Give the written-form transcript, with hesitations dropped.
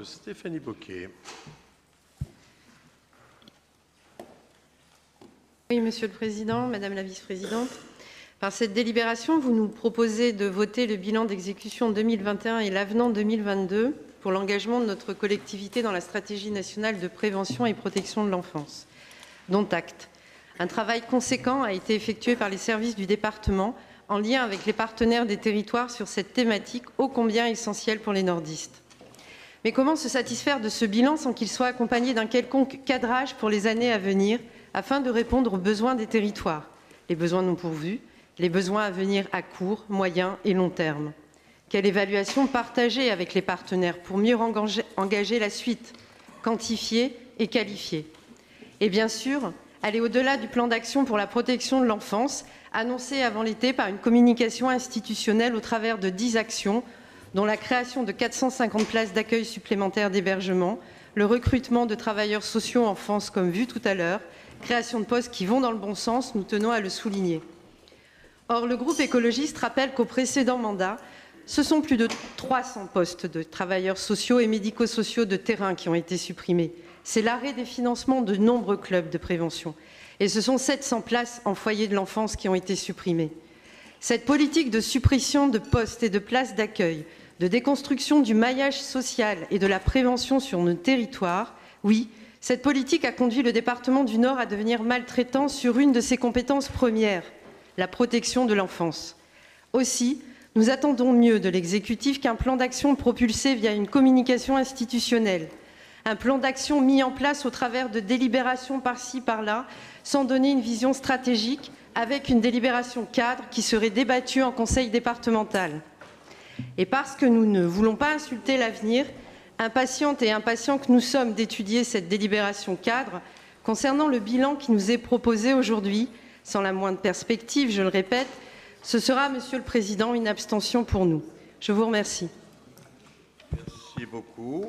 Stéphanie Bocquet. Oui, Monsieur le Président, Madame la Vice-présidente. Par cette délibération, vous nous proposez de voter le bilan d'exécution 2021 et l'avenant 2022 pour l'engagement de notre collectivité dans la stratégie nationale de prévention et protection de l'enfance. Dont acte. Un travail conséquent a été effectué par les services du département en lien avec les partenaires des territoires sur cette thématique ô combien essentielle pour les nordistes. Mais comment se satisfaire de ce bilan sans qu'il soit accompagné d'un quelconque cadrage pour les années à venir afin de répondre aux besoins des territoires, les besoins non pourvus, les besoins à venir à court, moyen et long terme? Quelle évaluation partagée avec les partenaires pour mieux engager la suite, quantifier et qualifier? Et bien sûr, aller au-delà du plan d'action pour la protection de l'enfance, annoncé avant l'été par une communication institutionnelle au travers de 10 actions, dont la création de 450 places d'accueil supplémentaires d'hébergement, le recrutement de travailleurs sociaux enfance comme vu tout à l'heure, création de postes qui vont dans le bon sens, nous tenons à le souligner. Or, le groupe écologiste rappelle qu'au précédent mandat, ce sont plus de 300 postes de travailleurs sociaux et médico-sociaux de terrain qui ont été supprimés. C'est l'arrêt des financements de nombreux clubs de prévention. Et ce sont 700 places en foyer de l'enfance qui ont été supprimées. Cette politique de suppression de postes et de places d'accueil, de déconstruction du maillage social et de la prévention sur nos territoires, oui, cette politique a conduit le département du Nord à devenir maltraitant sur une de ses compétences premières, la protection de l'enfance. Aussi, nous attendons mieux de l'exécutif qu'un plan d'action propulsé via une communication institutionnelle, un plan d'action mis en place au travers de délibérations par-ci, par-là, sans donner une vision stratégique, avec une délibération cadre qui serait débattue en conseil départemental. Et parce que nous ne voulons pas insulter l'avenir, impatientes et impatients que nous sommes d'étudier cette délibération cadre, concernant le bilan qui nous est proposé aujourd'hui, sans la moindre perspective, je le répète, ce sera, Monsieur le Président, une abstention pour nous. Je vous remercie. Merci beaucoup.